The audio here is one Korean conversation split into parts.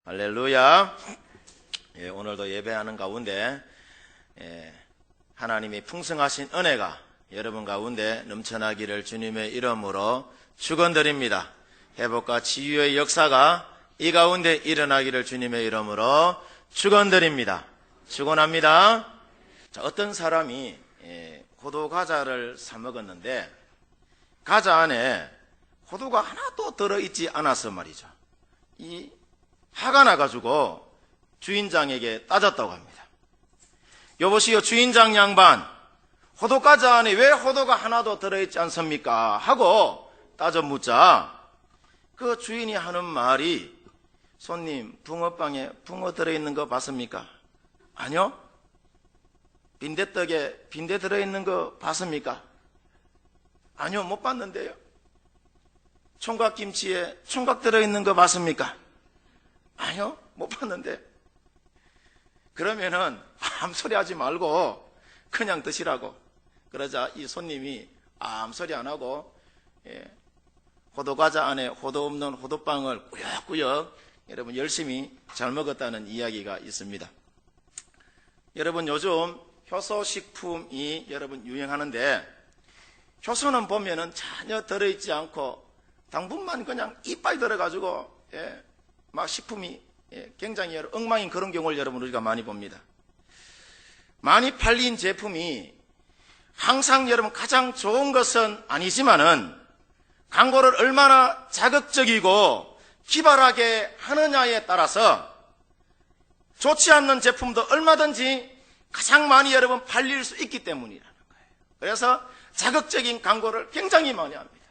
할렐루야. 오늘도 예배하는 가운데 하나님의 풍성하신 은혜가 여러분 가운데 넘쳐나기를 주님의 이름으로 축원드립니다. 회복과 치유의 역사가 이 가운데 일어나기를 주님의 이름으로 축원드립니다. 축원합니다. 어떤 사람이 호두 과자를 사 먹었는데 과자 안에 호두가 하나도 들어있지 않아서 말이죠. 화가 나가지고 주인장에게 따졌다고 합니다. 여보시오, 주인장 양반, 호두 과자 안에 왜 호두가 하나도 들어있지 않습니까? 하고 따져 묻자 그 주인이 하는 말이, 손님, 붕어빵에 붕어 들어있는 거 봤습니까? 아니요. 빈대떡에 빈대 들어있는 거 봤습니까? 아니요, 못 봤는데요. 총각김치에 총각 들어있는 거 봤습니까? 아니요, 못 봤는데. 그러면은 아무 소리 하지 말고 그냥 드시라고. 그러자 이 손님이 아무 소리 안 하고 호두과자 안에 호두 없는 호두빵을 꾸역꾸역 여러분 열심히 잘 먹었다는 이야기가 있습니다. 여러분, 요즘 효소식품이 여러분 유행하는데, 효소는 보면은 전혀 들어있지 않고 당분만 그냥 이빨이 들어가지고 막 식품이 굉장히 엉망인 그런 경우를 여러분 우리가 많이 봅니다. 많이 팔린 제품이 항상 여러분 가장 좋은 것은 아니지만은 광고를 얼마나 자극적이고 기발하게 하느냐에 따라서 좋지 않는 제품도 얼마든지 가장 많이 여러분 팔릴 수 있기 때문이라는 거예요. 그래서 자극적인 광고를 굉장히 많이 합니다.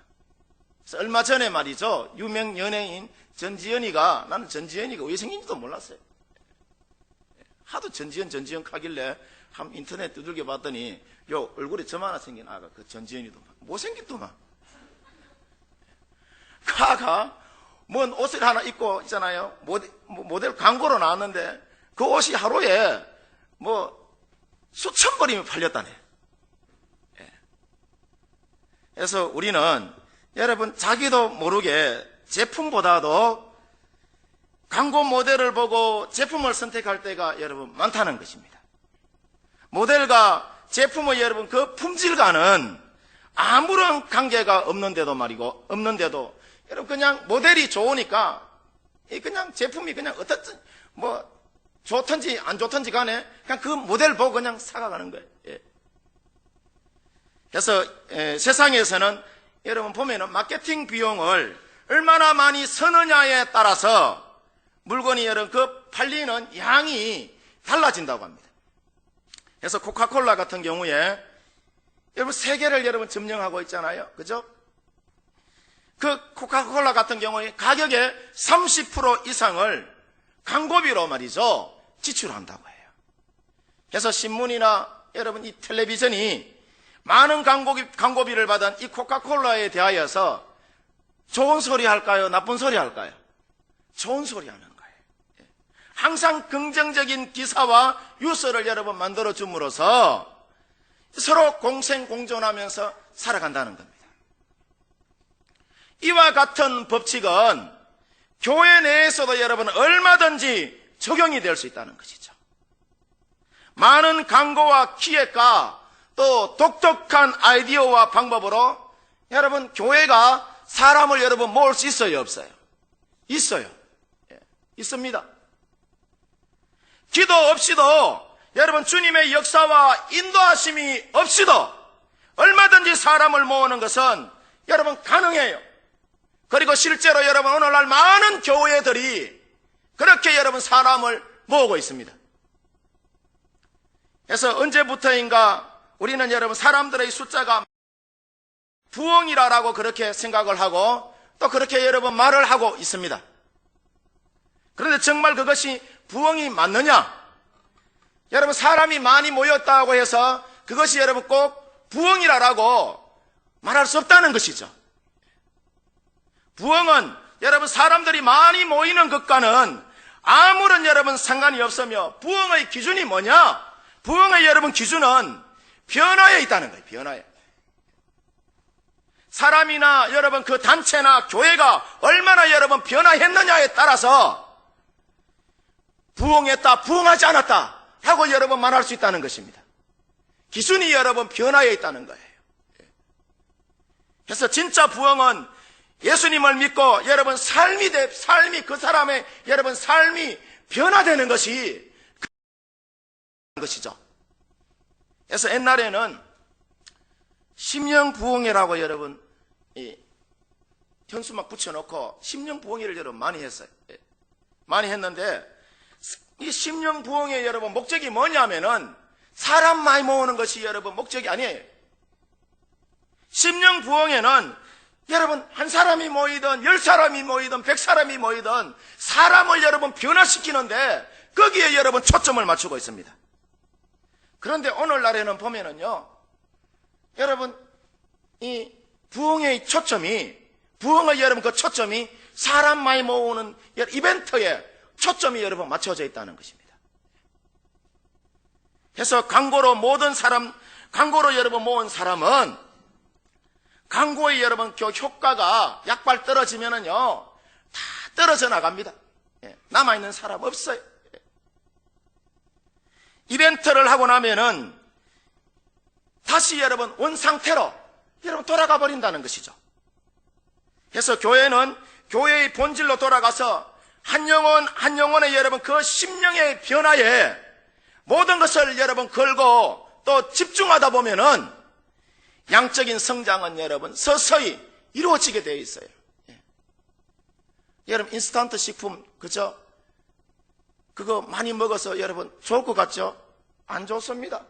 그래서 얼마 전에 말이죠, 유명 연예인 전지현이가, 나는 전지현이가 왜 생긴지도 몰랐어요. 하도 전지현 하길래 한 인터넷 두들겨 봤더니 요 얼굴에 점 하나 생긴 아가 그 전지현이도 못생겼더만. 가가 뭔 옷을 하나 입고 있잖아요. 모델 광고로 나왔는데 그 옷이 하루에 뭐 수천 벌이면 팔렸다네. 그래서 우리는 여러분 자기도 모르게 제품보다도 광고 모델을 보고 제품을 선택할 때가 여러분 많다는 것입니다. 모델과 제품의 여러분 그 품질과는 아무런 관계가 없는데도 여러분 그냥 모델이 좋으니까 그냥 제품이 그냥 어떻든 뭐 좋든지 안 좋든지 간에 그냥 그 모델 보고 그냥 사가가는 거예요. 그래서 세상에서는 여러분 보면은 마케팅 비용을 얼마나 많이 쓰느냐에 따라서 물건이 여러분 그 팔리는 양이 달라진다고 합니다. 그래서 코카콜라 같은 경우에 여러분 세계를 여러분 점령하고 있잖아요. 그죠? 그 코카콜라 같은 경우에 가격의 30% 이상을 광고비로 말이죠, 지출한다고 해요. 그래서 신문이나 여러분 이 텔레비전이 많은 광고비를 받은 이 코카콜라에 대하여서 좋은 소리 할까요? 나쁜 소리 할까요? 좋은 소리 하는 거예요. 항상 긍정적인 기사와 뉴스를 여러분 만들어 줌으로써 서로 공생공존하면서 살아간다는 겁니다. 이와 같은 법칙은 교회 내에서도 여러분 얼마든지 적용이 될 수 있다는 것이죠. 많은 광고와 기획과 또 독특한 아이디어와 방법으로 여러분 교회가 사람을 여러분 모을 수 있어요, 없어요? 있어요. 있습니다. 기도 없이도 여러분 주님의 역사와 인도하심이 없이도 얼마든지 사람을 모으는 것은 여러분 가능해요. 그리고 실제로 여러분 오늘날 많은 교회들이 그렇게 여러분 사람을 모으고 있습니다. 그래서 언제부터인가 우리는 여러분 사람들의 숫자가 부엉이라고 그렇게 생각을 하고 또 그렇게 여러분 말을 하고 있습니다. 그런데 정말 그것이 부엉이 맞느냐? 여러분 사람이 많이 모였다고 해서 그것이 여러분 꼭 부엉이라고 말할 수 없다는 것이죠. 부엉은 여러분 사람들이 많이 모이는 것과는 아무런 여러분 상관이 없으며, 부엉의 기준이 뭐냐? 부엉의 여러분 기준은 변화에 있다는 거예요. 변화에. 사람이나 여러분 그 단체나 교회가 얼마나 여러분 변화했느냐에 따라서 부흥했다, 부흥하지 않았다 하고 여러분 말할 수 있다는 것입니다. 기준이 여러분 변화에 있다는 거예요. 그래서 진짜 부흥은 예수님을 믿고 여러분 삶이 그 사람의 여러분 삶이 변화되는 것이 것이죠. 그래서 옛날에는 심령부흥회라고 여러분 현수막 붙여놓고 심령부흥회를 여러분 많이 했어요. 많이 했는데 이 심령부흥회 여러분 목적이 뭐냐면은 사람 많이 모으는 것이 여러분 목적이 아니에요. 심령부흥회는 여러분 한 사람이 모이든 10사람이 모이든 100사람이 모이든 사람을 여러분 변화시키는데 거기에 여러분 초점을 맞추고 있습니다. 그런데 오늘날에는 보면은요, 여러분 이 부흥의 초점이 부흥의 여러분 그 초점이 사람 많이 모으는 이벤트에 초점이 여러분 맞춰져 있다는 것입니다. 그래서 광고로 여러분 모은 사람은 광고의 여러분 그 효과가 약발 떨어지면은요 다 떨어져 나갑니다. 남아있는 사람 없어요. 이벤트를 하고 나면은 다시 여러분 원상태로 여러분 돌아가 버린다는 것이죠. 그래서 교회는 교회의 본질로 돌아가서 한 영혼의 여러분 그 심령의 변화에 모든 것을 여러분 걸고 또 집중하다 보면은 양적인 성장은 여러분 서서히 이루어지게 되어 있어요. 여러분 인스턴트 식품 그죠? 그거 많이 먹어서 여러분 좋을 것 같죠? 안 좋습니다.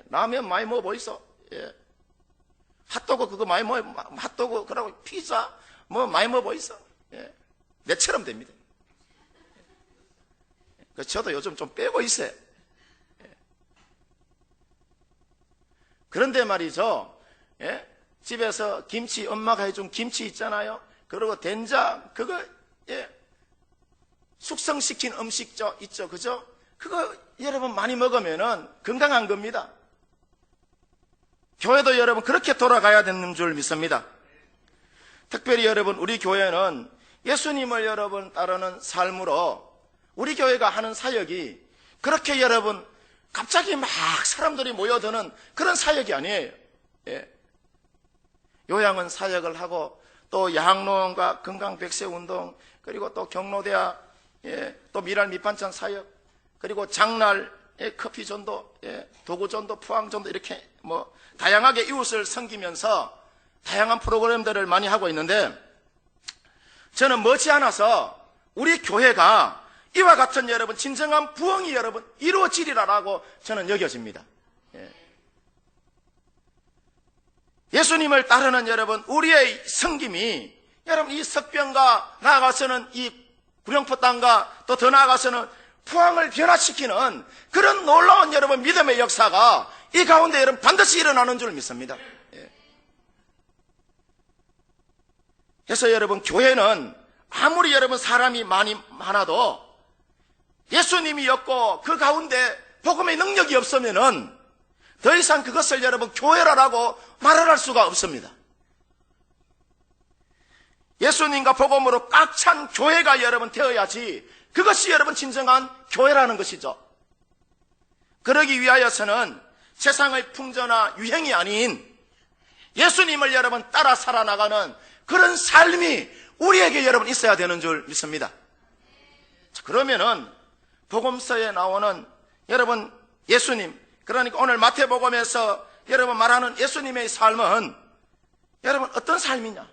라면 많이 먹어보이소. 핫도그 그거 많이 먹어. 핫도그 그러고 피자 뭐 많이 먹어보이소. 내처럼 됩니다. 저도 요즘 좀 빼고 있어요. 그런데 말이죠. 집에서 김치 엄마가 해준 김치 있잖아요. 그리고 된장 그거 숙성시킨 음식 있죠. 그죠? 그거 여러분 많이 먹으면은 건강한 겁니다. 교회도 여러분 그렇게 돌아가야 되는 줄 믿습니다. 특별히 여러분 우리 교회는 예수님을 여러분 따르는 삶으로 우리 교회가 하는 사역이 그렇게 여러분 갑자기 막 사람들이 모여드는 그런 사역이 아니에요. 요양원 사역을 하고 또 야학농원과 건강백세운동 그리고 또 경로대학 또 미랄 밑반찬 사역 그리고 장날 커피전도 도구전도 포항전도 이렇게 뭐 다양하게 이웃을 섬기면서 다양한 프로그램들을 많이 하고 있는데 저는 머지않아서 우리 교회가 이와 같은 여러분 진정한 부흥이 여러분 이루어지리라고 저는 여겨집니다. 예수님을 따르는 여러분 우리의 섬김이 여러분 이 석병과 나아가서는 이 구룡포 땅과 또 더 나아가서는 포항을 변화시키는 그런 놀라운 여러분 믿음의 역사가 이 가운데 여러분 반드시 일어나는 줄 믿습니다. 그래서 여러분 교회는 아무리 여러분 사람이 많아도 예수님이 없고 그 가운데 복음의 능력이 없으면은 더 이상 그것을 여러분 교회라고 말을 할 수가 없습니다. 예수님과 복음으로 꽉 찬 교회가 여러분 되어야지 그것이 여러분 진정한 교회라는 것이죠. 그러기 위하여서는 세상의 풍조나 유행이 아닌 예수님을 여러분 따라 살아나가는 그런 삶이 우리에게 여러분 있어야 되는 줄 믿습니다. 자, 그러면은 복음서에 나오는 여러분 예수님 그러니까 오늘 마태복음에서 여러분 말하는 예수님의 삶은 여러분 어떤 삶이냐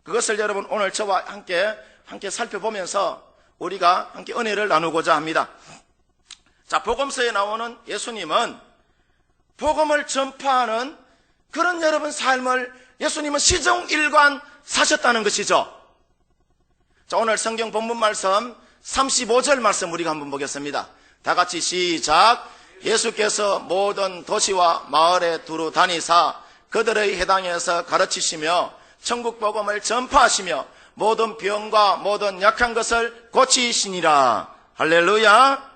그것을 여러분 오늘 저와 함께 살펴보면서 우리가 함께 은혜를 나누고자 합니다. 자, 복음서에 나오는 예수님은 복음을 전파하는 그런 여러분 삶을 예수님은 시종일관 사셨다는 것이죠. 자, 오늘 성경 본문 말씀 35절 말씀 우리가 한번 보겠습니다. 다 같이 시작. 예수께서 모든 도시와 마을에 두루 다니사 그들의 해당에서 가르치시며 천국 복음을 전파하시며 모든 병과 모든 약한 것을 고치시니라. 할렐루야.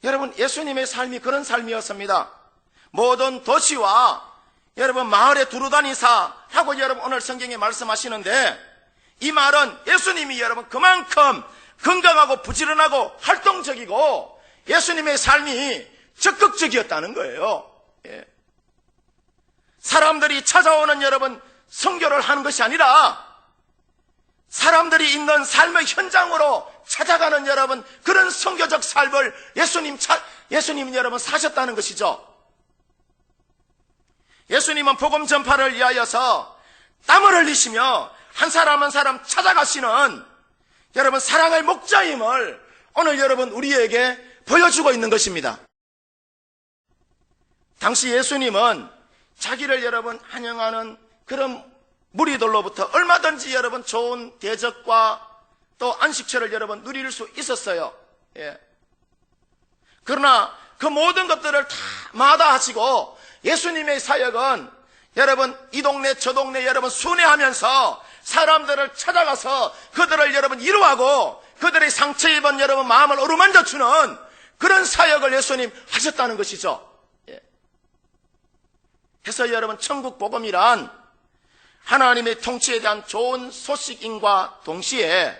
여러분 예수님의 삶이 그런 삶이었습니다. 모든 도시와 여러분 마을에 두루 다니사 하고 여러분 오늘 성경에 말씀하시는데 이 말은 예수님이 여러분 그만큼 건강하고 부지런하고 활동적이고 예수님의 삶이 적극적이었다는 거예요. 예. 사람들이 찾아오는 여러분 선교를 하는 것이 아니라 사람들이 있는 삶의 현장으로 찾아가는 여러분 그런 선교적 삶을 예수님 여러분 사셨다는 것이죠. 예수님은 복음 전파를 위하여서 땀을 흘리시며 한 사람 한 사람 찾아가시는 여러분 사랑의 목자임을 오늘 여러분 우리에게 보여주고 있는 것입니다. 당시 예수님은 자기를 여러분 환영하는 그런 무리들로부터 얼마든지 여러분 좋은 대접과 또 안식처를 여러분 누릴 수 있었어요. 예. 그러나 그 모든 것들을 다 마다하시고 예수님의 사역은 여러분 이 동네 저 동네 여러분 순회하면서 사람들을 찾아가서 그들을 여러분 위로하고 그들의 상처 입은 여러분 마음을 어루만져 주는 그런 사역을 예수님 하셨다는 것이죠. 예. 그래서 여러분 천국 복음이란 하나님의 통치에 대한 좋은 소식인과 동시에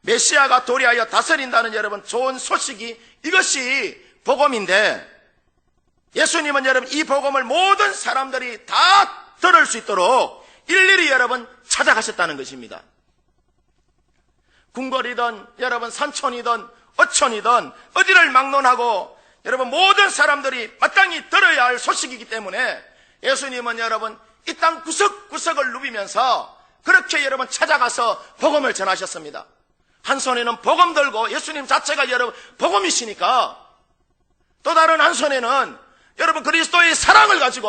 메시아가 도래하여 다스린다는 여러분 좋은 소식이 이것이 복음인데 예수님은 여러분 이 복음을 모든 사람들이 다 들을 수 있도록 일일이 여러분 찾아가셨다는 것입니다. 궁궐이든 여러분 산촌이든 어촌이든 어디를 막론하고 여러분 모든 사람들이 마땅히 들어야 할 소식이기 때문에 예수님은 여러분 이 땅 구석구석을 누비면서 그렇게 여러분 찾아가서 복음을 전하셨습니다. 한 손에는 복음 들고 예수님 자체가 여러분 복음이시니까 또 다른 한 손에는 여러분 그리스도의 사랑을 가지고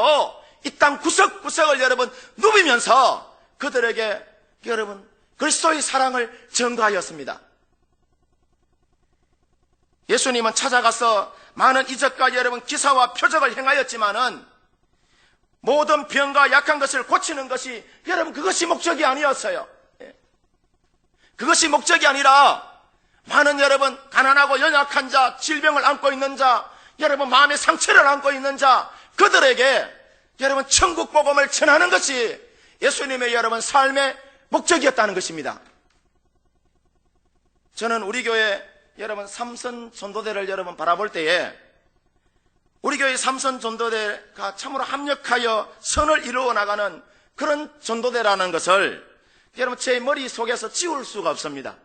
이 땅 구석구석을 여러분 누비면서 그들에게 여러분 그리스도의 사랑을 전가하였습니다. 예수님은 찾아가서 많은 이적과 여러분 기사와 표적을 행하였지만은 모든 병과 약한 것을 고치는 것이 여러분 그것이 목적이 아니었어요. 그것이 목적이 아니라 많은 여러분 가난하고 연약한 자, 질병을 안고 있는 자, 여러분 마음의 상처를 안고 있는 자 그들에게 여러분 천국 복음을 전하는 것이 예수님의 여러분 삶의 목적이었다는 것입니다. 저는 우리 교회 여러분 삼선 전도대를 여러분 바라볼 때에 우리 교회 삼선 전도대가 참으로 합력하여 선을 이루어 나가는 그런 전도대라는 것을 여러분 제 머릿속에서 지울 수가 없습니다.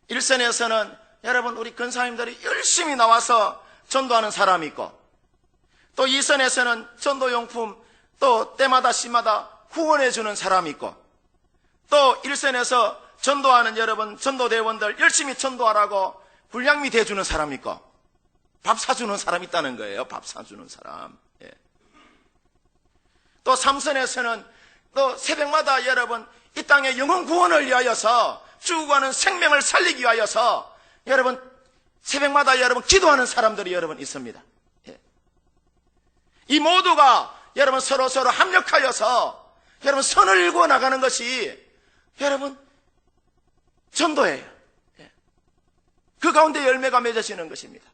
일선에서는 여러분 우리 권사님들이 열심히 나와서 전도하는 사람이 있고 또 이선에서는 전도용품 또 때마다 시마다 후원해 주는 사람이 있고 또 일선에서 전도하는 여러분 전도대원들 열심히 전도하라고 불량미 대주는 사람이 있고 밥 사주는 사람이 있다는 거예요. 밥 사주는 사람. 예. 또 삼선에서는 또 새벽마다 여러분 이 땅의 영혼 구원을 위하여서 죽어가는 생명을 살리기 위하여서 여러분 새벽마다 여러분 기도하는 사람들이 여러분 있습니다. 예. 이 모두가 여러분 서로 합력하여서 여러분 선을 읽고 나가는 것이 여러분 전도예요. 예. 그 가운데 열매가 맺어지는 것입니다.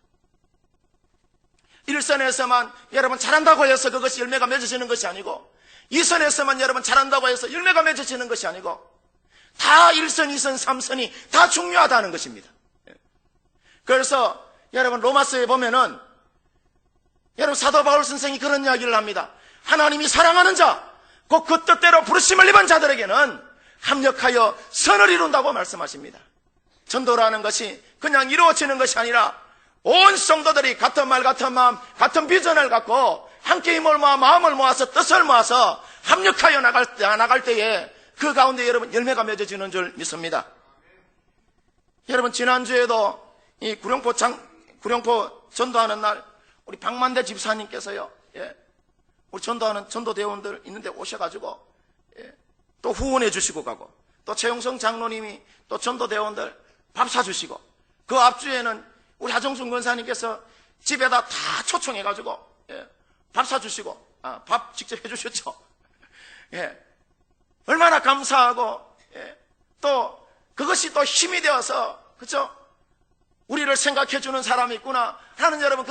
일선에서만 여러분 잘한다고 해서 그것이 열매가 맺어지는 것이 아니고 이선에서만 여러분 잘한다고 해서 열매가 맺어지는 것이 아니고 다 1선, 2선, 3선이 다 중요하다는 것입니다. 그래서 여러분 로마서에 보면은 여러분 사도 바울 선생이 그런 이야기를 합니다. 하나님이 사랑하는 자, 곧 그 뜻대로 부르심을 입은 자들에게는 합력하여 선을 이룬다고 말씀하십니다. 전도라는 것이 그냥 이루어지는 것이 아니라 온 성도들이 같은 말 같은 마음 같은 비전을 갖고 함께 힘을 모아 마음을 모아서 뜻을 모아서 합력하여 나갈 때에 그 가운데 여러분 열매가 맺어지는 줄 믿습니다. 여러분 지난주에도 이 구룡포 전도하는 날 우리 박만대 집사님께서요, 예, 우리 전도하는 전도대원들 있는데 오셔가지고 예, 또 후원해 주시고 가고 또 최용성 장로님이 또 전도대원들 밥 사주시고 그 앞주에는 우리 하정순 권사님께서 집에다 다 초청해가지고 예, 밥 사주시고 밥 직접 해주셨죠. 예, 얼마나 감사하고 예, 또 그것이 또 힘이 되어서 그렇죠? 우리를 생각해주는 사람이 있구나 하는 여러분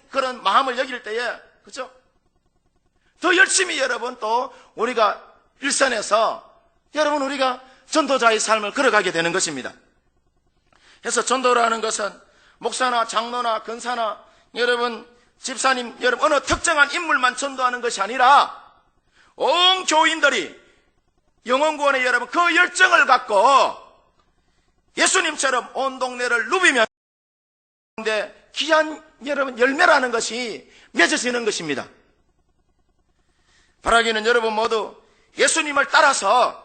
그런 마음을 여길 때에 그렇죠? 더 열심히 여러분 또 우리가 일선에서 여러분 우리가 전도자의 삶을 걸어가게 되는 것입니다. 그래서 전도라는 것은 목사나 장로나 권사나 여러분 집사님 여러분 어느 특정한 인물만 전도하는 것이 아니라 온 교인들이 영혼구원에 여러분 그 열정을 갖고 예수님처럼 온 동네를 누비면 귀한 여러분 열매라는 것이 맺어지는 것입니다. 바라기는 여러분 모두 예수님을 따라서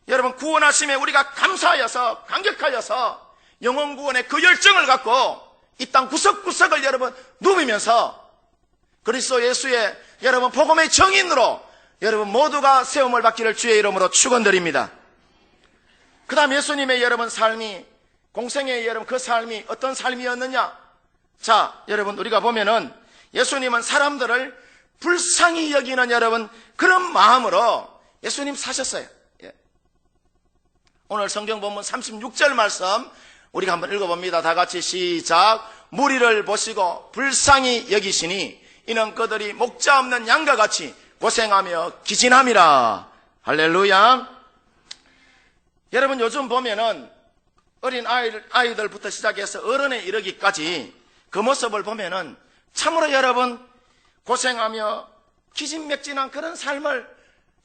여러분 구원하심에 우리가 감사하여서 감격하여서 영혼구원의 그 열정을 갖고 이 땅 구석구석을 여러분 누비면서 그리스도 예수의 여러분 복음의 정인으로 여러분 모두가 세움을 받기를 주의 이름으로 축원드립니다. 그 다음 예수님의 여러분 삶이 공생의 여러분 그 삶이 어떤 삶이었느냐? 자 여러분 우리가 보면은 예수님은 사람들을 불쌍히 여기는 여러분 그런 마음으로 예수님 사셨어요. 예. 오늘 성경 본문 36절 말씀 우리가 한번 읽어봅니다. 다 같이 시작. 무리를 보시고 불쌍히 여기시니 이는 그들이 목자 없는 양과 같이 고생하며 기진함이라. 할렐루야. 여러분 요즘 보면은 어린 아이들부터 시작해서 어른에 이르기까지 그 모습을 보면은 참으로 여러분 고생하며 기진맥진한 그런 삶을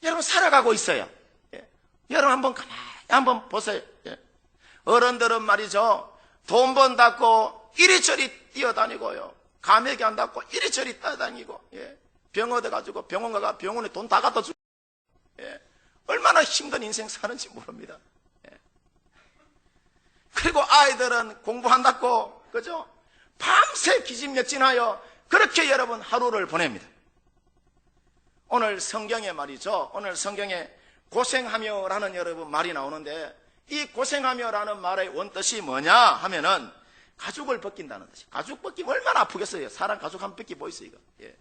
여러분 살아가고 있어요. 예. 여러분 한번 가만히 한번 보세요. 예. 어른들은 말이죠. 돈 번다고 이리저리 뛰어다니고요. 감액이 안 닿고 이리저리 뛰어다니고 예. 병 얻어가지고 병원 가가 병원에 돈 다 갖다 주고 예. 얼마나 힘든 인생 사는지 모릅니다. 예. 그리고 아이들은 공부한다고 그죠? 밤새 기진맥진하여 그렇게 여러분 하루를 보냅니다. 오늘 성경에 말이죠. 오늘 성경에 고생하며라는 여러분 말이 나오는데 이 고생하며라는 말의 원뜻이 뭐냐 하면은 가죽을 벗긴다는 뜻이에요. 가죽 벗기면 얼마나 아프겠어요. 사람 가죽 한 벗기 보이세요 이거. 예.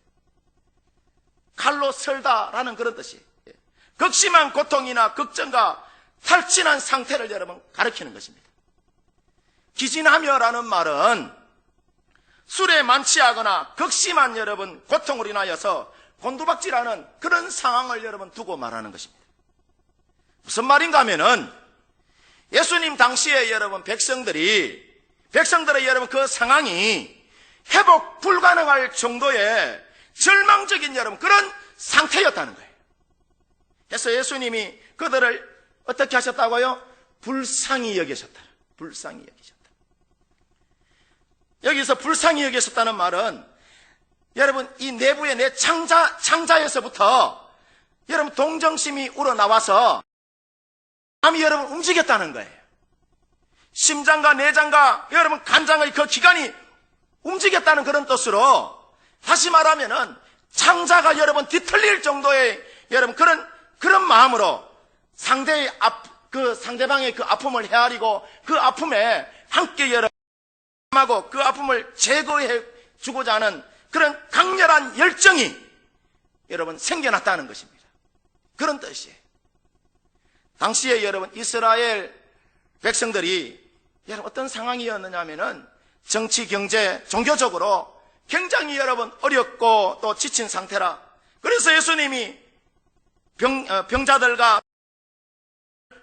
칼로 설다라는 그런 뜻이에요. 예. 극심한 고통이나 걱정과 탈진한 상태를 여러분 가리키는 것입니다. 기진하며라는 말은 술에 만취하거나 극심한 여러분 고통으로 인하여서 곤두박질하는 그런 상황을 여러분 두고 말하는 것입니다. 무슨 말인가 하면은 예수님 당시에 여러분 백성들의 여러분 그 상황이 회복 불가능할 정도의 절망적인 여러분 그런 상태였다는 거예요. 그래서 예수님이 그들을 어떻게 하셨다고요? 불쌍히 여기셨다. 불쌍히 여기셨다. 여기서 불쌍히 여기셨다는 말은 여러분 이 내부의 내 창자에서부터 여러분 동정심이 우러나와서 마음이 여러분 움직였다는 거예요. 심장과 내장과 여러분 간장의 그 기관이 움직였다는 그런 뜻으로 다시 말하면은 창자가 여러분 뒤틀릴 정도의 여러분 그런 마음으로 상대방의 그 아픔을 헤아리고 그 아픔에 함께 여러분 하고 그 아픔을 제거해 주고자 하는 그런 강렬한 열정이 여러분 생겨났다는 것입니다. 그런 뜻이에요. 당시에 여러분 이스라엘 백성들이 여러분 어떤 상황이었느냐 하면은 정치, 경제, 종교적으로 굉장히 여러분 어렵고 또 지친 상태라. 그래서 예수님이 병자들과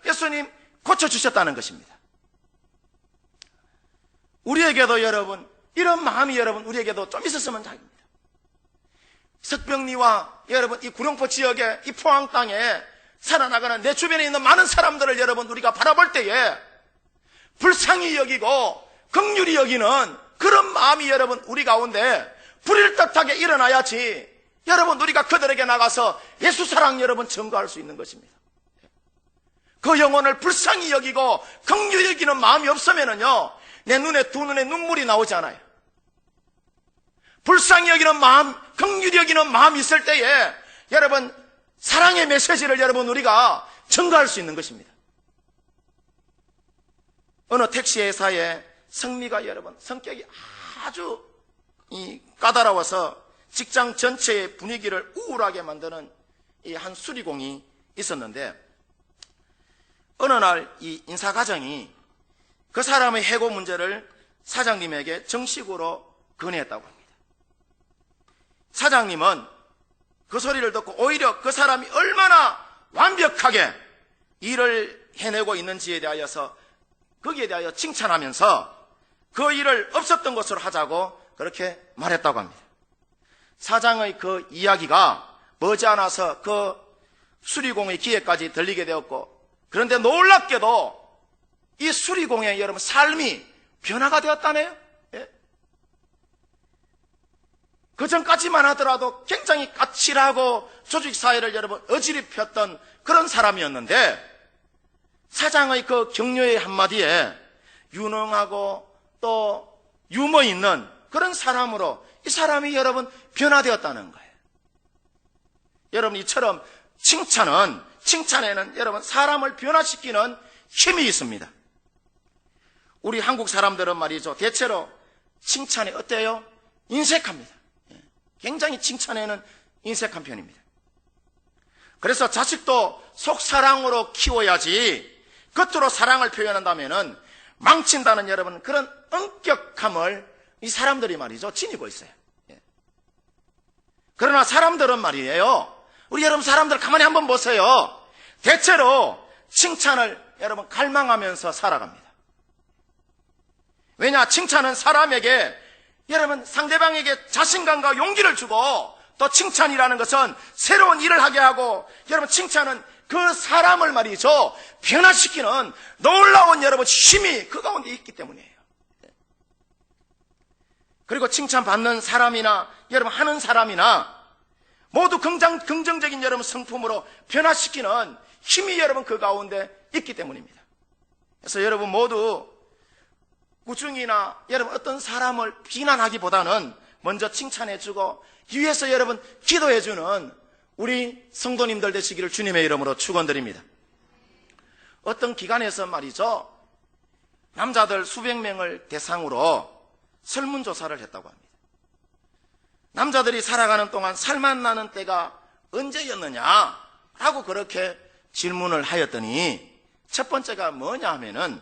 예수님 고쳐주셨다는 것입니다. 우리에게도 여러분 이런 마음이 여러분 우리에게도 좀 있었으면 좋겠습니다. 석병리와 여러분 이 구룡포 지역의 이 포항 땅에 살아나가는 내 주변에 있는 많은 사람들을 여러분 우리가 바라볼 때에 불쌍히 여기고 긍휼히 여기는 그런 마음이 여러분 우리 가운데 불일듯하게 일어나야지 여러분 우리가 그들에게 나가서 예수 사랑 여러분 증거할 수 있는 것입니다. 그 영혼을 불쌍히 여기고 긍휼히 여기는 마음이 없으면은요 내 눈에 두 눈에 눈물이 나오지 않아요. 불쌍히 여기는 마음, 긍휼히 여기는 마음이 있을 때에 여러분 사랑의 메시지를 여러분 우리가 증거할 수 있는 것입니다. 어느 택시 회사에 성미가 여러분 성격이 아주 까다로워서 직장 전체의 분위기를 우울하게 만드는 이 한 수리공이 있었는데 어느 날 이 인사 과정이 그 사람의 해고 문제를 사장님에게 정식으로 건의했다고 합니다. 사장님은 그 소리를 듣고 오히려 그 사람이 얼마나 완벽하게 일을 해내고 있는지에 대하여서 거기에 대하여 칭찬하면서 그 일을 없었던 것으로 하자고 그렇게 말했다고 합니다. 사장의 그 이야기가 머지않아서 그 수리공의 귀에까지 들리게 되었고, 그런데 놀랍게도 이 수리공의 여러분 삶이 변화가 되었다네요. 예? 그 전까지만 하더라도 굉장히 까칠하고 조직사회를 여러분 어지럽혔던 그런 사람이었는데, 사장의 그 격려의 한마디에 유능하고 또 유머 있는 그런 사람으로 이 사람이 여러분 변화되었다는 거예요. 여러분, 이처럼 칭찬에는 여러분 사람을 변화시키는 힘이 있습니다. 우리 한국 사람들은 말이죠, 대체로 칭찬이 어때요? 인색합니다. 굉장히 칭찬에는 인색한 편입니다. 그래서 자식도 속사랑으로 키워야지 겉으로 사랑을 표현한다면은 망친다는 여러분 그런 엄격함을 이 사람들이 말이죠 지니고 있어요. 그러나 사람들은 말이에요, 우리 여러분 사람들 가만히 한번 보세요. 대체로 칭찬을 여러분 갈망하면서 살아갑니다. 왜냐? 칭찬은 사람에게 여러분 상대방에게 자신감과 용기를 주고, 또 칭찬이라는 것은 새로운 일을 하게 하고, 여러분 칭찬은 그 사람을 말이죠 변화시키는 놀라운 여러분 힘이 그 가운데 있기 때문이에요. 그리고 칭찬받는 사람이나 여러분 하는 사람이나 모두 긍정적인 여러분 성품으로 변화시키는 힘이 여러분 그 가운데 있기 때문입니다. 그래서 여러분 모두 꾸중이나 여러분 어떤 사람을 비난하기보다는 먼저 칭찬해주고 위에서 여러분 기도해주는 우리 성도님들 되시기를 주님의 이름으로 축원드립니다. 어떤 기관에서 말이죠, 남자들 수백 명을 대상으로 설문조사를 했다고 합니다. 남자들이 살아가는 동안 살맛나는 때가 언제였느냐라고 그렇게 질문을 하였더니, 첫 번째가 뭐냐 하면은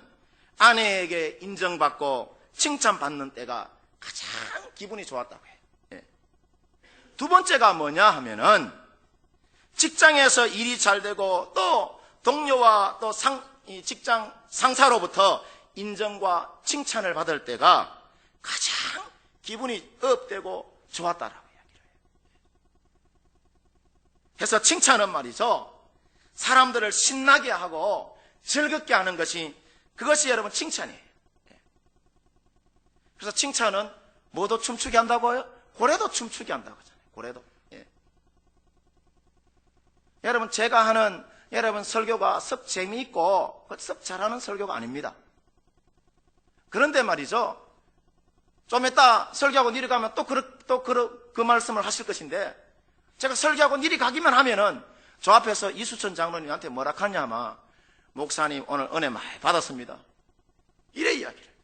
아내에게 인정받고 칭찬받는 때가 가장 기분이 좋았다고 해요. 두 번째가 뭐냐 하면은 직장에서 일이 잘 되고 또 동료와 또 직장 상사로부터 인정과 칭찬을 받을 때가 가장 기분이 업되고 좋았다라고 이야기를 해요. 그래서 칭찬은 말이죠, 사람들을 신나게 하고 즐겁게 하는 그것이 여러분 칭찬이에요. 그래서 칭찬은 뭐도 춤추게 한다고요? 고래도 춤추게 한다고 하잖아요. 고래도. 여러분, 제가 하는 여러분 설교가 썩 재미있고 썩 잘하는 설교가 아닙니다. 그런데 말이죠, 좀 이따 설교하고 이리 가면 또 그 말씀을 하실 것인데, 제가 설교하고 이리 가기만 하면은 저 앞에서 이수천 장로님한테 뭐라 하냐, 아마 목사님 오늘 은혜 많이 받았습니다, 이래 이야기를.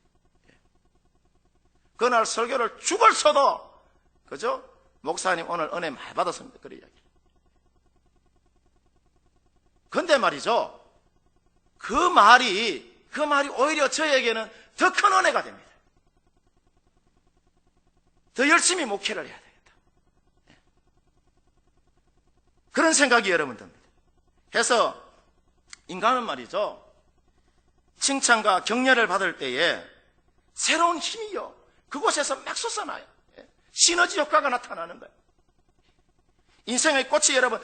그날 설교를 죽을 써도 그죠? 목사님 오늘 은혜 많이 받았습니다, 그래 이야기. 근데 말이죠, 그 말이 오히려 저에게는 더 큰 은혜가 됩니다. 더 열심히 목회를 해야 되겠다, 그런 생각이 여러분 듭니다. 해서 인간은 말이죠, 칭찬과 격려를 받을 때에 새로운 힘이요 그곳에서 막 솟아나요. 시너지 효과가 나타나는 거예요. 인생의 꽃이 여러분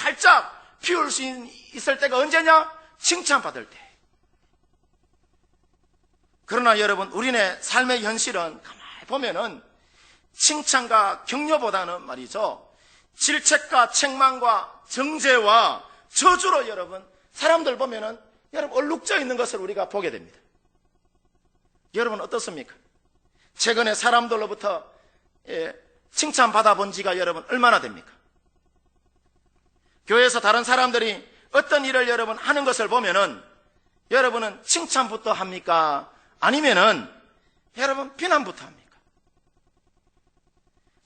활짝 피울 수 있을 때가 언제냐? 칭찬받을 때. 그러나 여러분, 우리네 삶의 현실은 가만히 보면은 칭찬과 격려보다는 말이죠, 질책과 책망과 정죄와 저주로 여러분 사람들 보면은 여러분 얼룩져 있는 것을 우리가 보게 됩니다. 여러분 어떻습니까? 최근에 사람들로부터 칭찬받아 본 지가 여러분 얼마나 됩니까? 교회에서 다른 사람들이 어떤 일을 여러분 하는 것을 보면은 여러분은 칭찬부터 합니까? 아니면은 여러분 비난부터 합니까?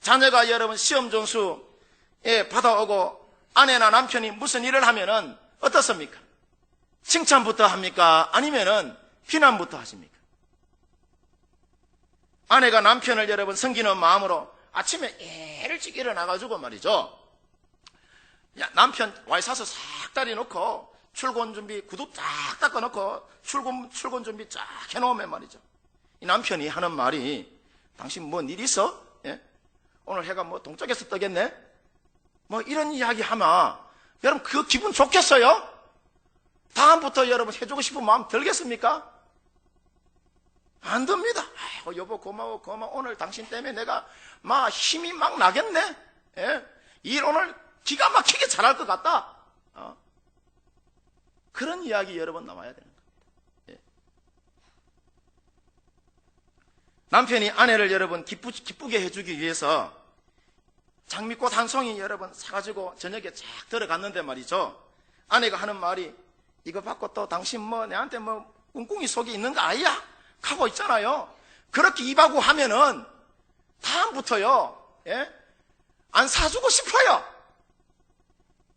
자녀가 여러분 시험 점수 받아오고 아내나 남편이 무슨 일을 하면은 어떻습니까? 칭찬부터 합니까? 아니면은 비난부터 하십니까? 아내가 남편을 여러분 섬기는 마음으로 아침에 일찍 일어나가지고 말이죠, 야, 남편 와이 사서 싹 다리 놓고 출근 준비 구두 쫙 닦아놓고 출근 준비 쫙 해놓으면 말이죠. 이 남편이 하는 말이 당신 뭔 일 있어? 예? 오늘 해가 뭐 동쪽에서 뜨겠네? 뭐 이런 이야기 하면 여러분 그 기분 좋겠어요? 다음부터 여러분 해주고 싶은 마음 들겠습니까? 안 듭니다. 아이고 여보 고마워 오늘 당신 때문에 내가 막 힘이 막 나겠네. 예? 일 오늘 기가 막히게 잘할 것 같다. 그런 이야기 여러분 나와야 되는 겁니다. 예. 남편이 아내를 여러분 기쁘게 해주기 위해서 장미꽃 한 송이 여러분 사가지고 저녁에 쫙 들어갔는데 말이죠. 아내가 하는 말이 이거 받고 또 당신 뭐 내한테 뭐 꿍꿍이 속이 있는 거 아니야? 하고 있잖아요. 그렇게 입하고 하면은 다음부터요. 예? 안 사주고 싶어요.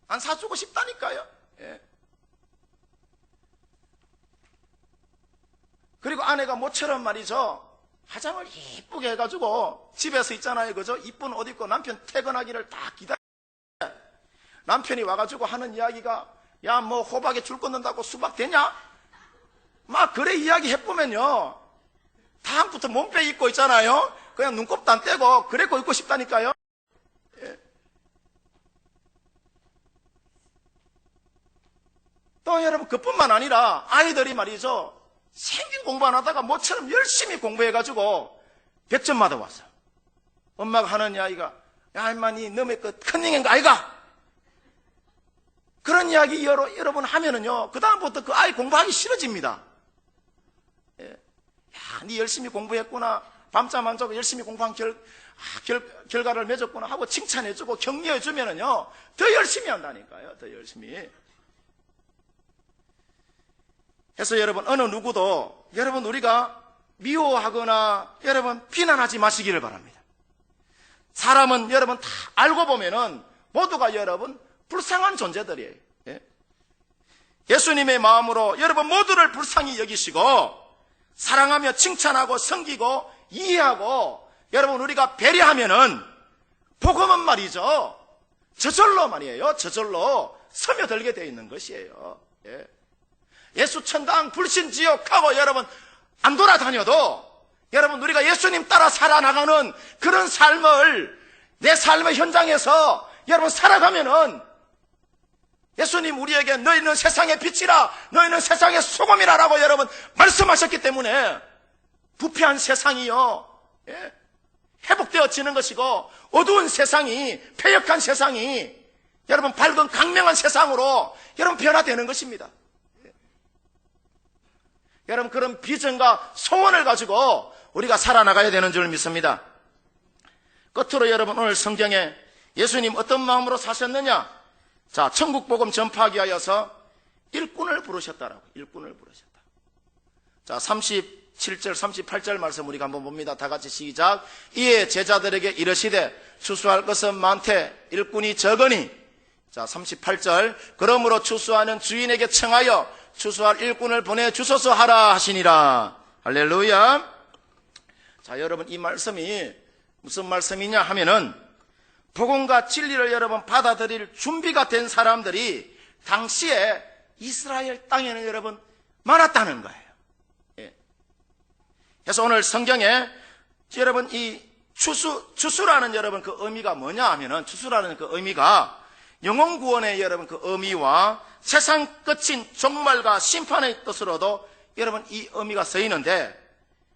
안 사주고 싶다니까요. 예. 그리고 아내가 모처럼 말이죠. 화장을 이쁘게 해가지고 집에서 있잖아요. 그죠? 이쁜 옷 입고 남편 퇴근하기를 딱 기다려. 남편이 와가지고 하는 이야기가 야, 뭐 호박에 줄 끊는다고 수박 되냐? 막 그래 이야기 해보면요. 다음부터 몸빼 입고 있잖아요. 그냥 눈곱도 안 떼고 그래고 입고 싶다니까요. 예. 또 여러분 그뿐만 아니라 아이들이 말이죠. 생긴 공부 안 하다가 모처럼 열심히 공부해가지고 100점 받아왔어. 엄마가 하는 이야기가 야 임마 니 너의 그 큰닝인가 아이가? 그런 이야기 여러분 하면은요 그 다음부터 그 아이 공부하기 싫어집니다. 예. 야, 니 열심히 공부했구나. 밤잠 안 자고 열심히 공부한 결과를 맺었구나 하고 칭찬해주고 격려해주면은요 더 열심히 한다니까요. 더 열심히. 그래서 여러분 어느 누구도 여러분 우리가 미워하거나 여러분 비난하지 마시기를 바랍니다. 사람은 여러분 다 알고 보면은 모두가 여러분 불쌍한 존재들이에요. 예? 예수님의 마음으로 여러분 모두를 불쌍히 여기시고 사랑하며 칭찬하고 섬기고 이해하고 여러분 우리가 배려하면은 복음은 말이죠. 저절로 말이에요. 저절로 스며들게 되어 있는 것이에요. 예? 예수 천당 불신 지옥하고 여러분 안 돌아다녀도 여러분 우리가 예수님 따라 살아나가는 그런 삶을 내 삶의 현장에서 여러분 살아가면은 예수님 우리에게 너희는 세상의 빛이라 너희는 세상의 소금이라라고 여러분 말씀하셨기 때문에 부패한 세상이요 예? 회복되어지는 것이고 어두운 세상이 패역한 세상이 여러분 밝은 강명한 세상으로 여러분 변화되는 것입니다. 여러분 그런 비전과 소원을 가지고 우리가 살아나가야 되는 줄 믿습니다. 끝으로 여러분 오늘 성경에 예수님 어떤 마음으로 사셨느냐? 자, 천국복음 전파하기 위하여서 일꾼을 부르셨다라고. 일꾼을 부르셨다. 자, 37절 38절 말씀 우리가 한번 봅니다. 다 같이 시작. 이에 제자들에게 이르시되 추수할 것은 많되 일꾼이 적으니. 자, 38절 그러므로 추수하는 주인에게 청하여 추수할 일꾼을 보내주소서 하라 하시니라. 할렐루야. 자, 여러분 이 말씀이 무슨 말씀이냐 하면은 복음과 진리를 여러분 받아들일 준비가 된 사람들이 당시에 이스라엘 땅에는 여러분 많았다는 거예요. 예. 그래서 오늘 성경에 여러분 이 추수라는 여러분 그 의미가 뭐냐 하면은 추수라는 그 의미가 영혼 구원의 여러분 그 의미와 세상 끝인 종말과 심판의 뜻으로도 여러분 이 의미가 쓰이는데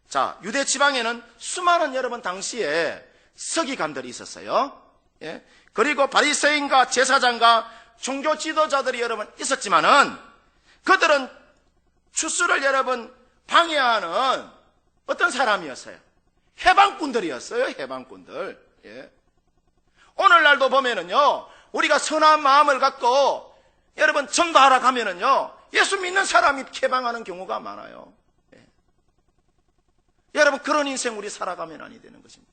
자, 유대 지방에는 수많은 여러분 당시에 서기관들이 있었어요. 예? 그리고 바리새인과 제사장과 종교 지도자들이 여러분 있었지만은 그들은 추수를 여러분 방해하는 어떤 사람이었어요? 해방꾼들이었어요. 해방꾼들. 예. 오늘날도 보면은요, 우리가 선한 마음을 갖고 여러분 전도하러 가면은요, 예수 믿는 사람이 해방하는 경우가 많아요. 예. 여러분 그런 인생 우리 살아가면 아니 되는 것입니다.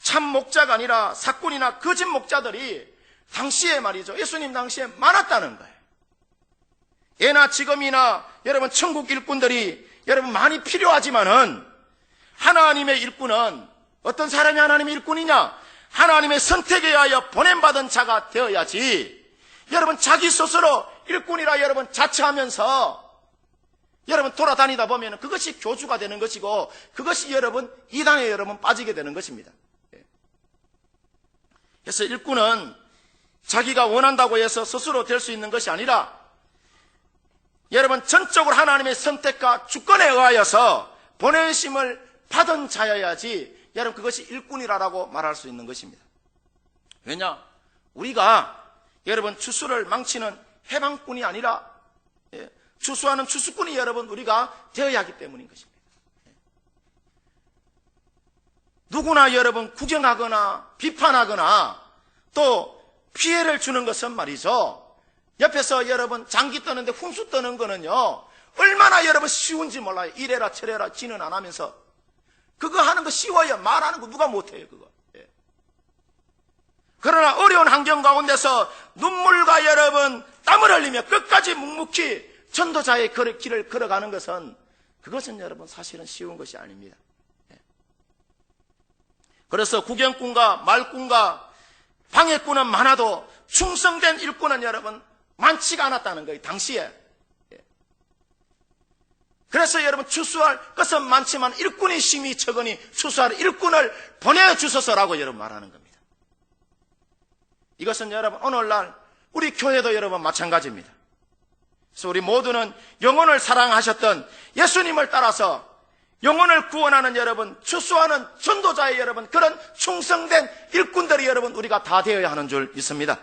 참 목자가 아니라 사꾼이나 거짓 목자들이 당시에 말이죠. 예수님 당시에 많았다는 거예요. 예나 지금이나 여러분 천국 일꾼들이 여러분 많이 필요하지만은 하나님의 일꾼은 어떤 사람이 하나님의 일꾼이냐? 하나님의 선택에 의하여 보냄받은 자가 되어야지 여러분 자기 스스로 일꾼이라 여러분 자처하면서 여러분 돌아다니다 보면 그것이 교주가 되는 것이고 그것이 여러분 이단에 여러분 빠지게 되는 것입니다. 그래서 일꾼은 자기가 원한다고 해서 스스로 될 수 있는 것이 아니라 여러분 전적으로 하나님의 선택과 주권에 의하여서 보내심을 받은 자여야지 여러분 그것이 일꾼이라고 말할 수 있는 것입니다. 왜냐? 우리가 여러분 추수를 망치는 해방꾼이 아니라 추수하는 추수꾼이 여러분 우리가 되어야 하기 때문인 것입니다. 누구나 여러분 구경하거나 비판하거나 또 피해를 주는 것은 말이죠. 옆에서 여러분 장기 떠는데 훈수 떠는 거는요. 얼마나 여러분 쉬운지 몰라요. 이래라 저래라 지는 안 하면서. 그거 하는 거 쉬워요. 말하는 거 누가 못해요 그거. 그러나 어려운 환경 가운데서 눈물과 여러분 땀을 흘리며 끝까지 묵묵히 전도자의 길을 걸어가는 것은 그것은 여러분 사실은 쉬운 것이 아닙니다. 그래서 구경꾼과 말꾼과 방해꾼은 많아도 충성된 일꾼은 여러분 많지가 않았다는 거예요. 당시에. 그래서 여러분 추수할 것은 많지만 일꾼이 심히 적으니 추수할 일꾼을 보내주소서라고 여러분 말하는 겁니다. 이것은 여러분 오늘날 우리 교회도 여러분 마찬가지입니다. 그래서 우리 모두는 영혼을 사랑하셨던 예수님을 따라서 영혼을 구원하는 여러분, 추수하는 전도자의 여러분, 그런 충성된 일꾼들이 여러분 우리가 다 되어야 하는 줄 믿습니다.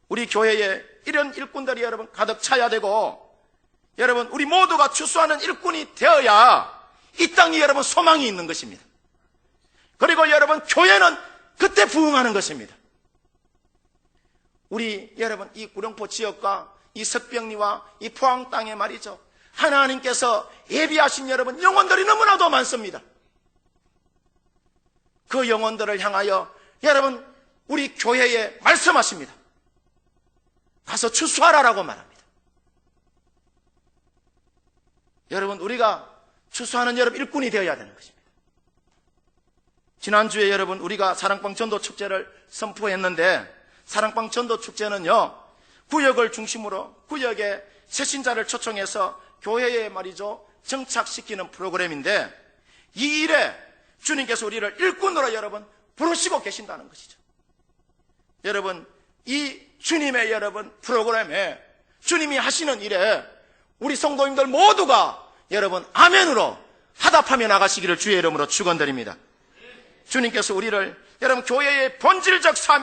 우리 교회에 이런 일꾼들이 여러분 가득 차야 되고 여러분 우리 모두가 추수하는 일꾼이 되어야 이 땅에 여러분 소망이 있는 것입니다. 그리고 여러분 교회는 그때 부흥하는 것입니다. 우리 여러분 이 구룡포 지역과 이 석병리와 이 포항 땅에 말이죠. 하나님께서 예비하신 여러분 영혼들이 너무나도 많습니다. 그 영혼들을 향하여 여러분 우리 교회에 말씀하십니다. 가서 추수하라라고 말합니다. 여러분 우리가 추수하는 여러분 일꾼이 되어야 되는 것입니다. 지난주에 여러분 우리가 사랑방 전도 축제를 선포했는데 사랑방 전도 축제는요 구역을 중심으로 구역에 새신자를 초청해서 교회에 말이죠 정착시키는 프로그램인데 이 일에 주님께서 우리를 일꾼으로 여러분 부르시고 계신다는 것이죠. 여러분 이 주님의 여러분 프로그램에 주님이 하시는 일에 우리 성도님들 모두가 여러분 아멘으로 화답하며 나가시기를 주의 이름으로 축원드립니다. 주님께서 우리를 여러분 교회의 본질적 삶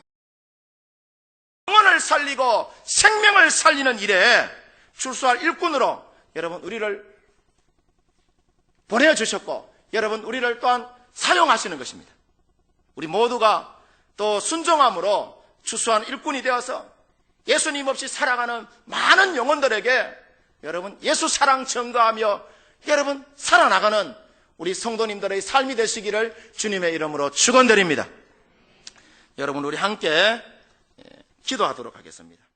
영혼을 살리고 생명을 살리는 일에 출소할 일꾼으로 여러분 우리를 보내주셨고 여러분 우리를 또한 사용하시는 것입니다. 우리 모두가 또 순종함으로 추수한 일꾼이 되어서 예수님 없이 살아가는 많은 영혼들에게 여러분 예수 사랑 전가하며 여러분 살아나가는 우리 성도님들의 삶이 되시기를 주님의 이름으로 축원드립니다. 여러분 우리 함께 기도하도록 하겠습니다.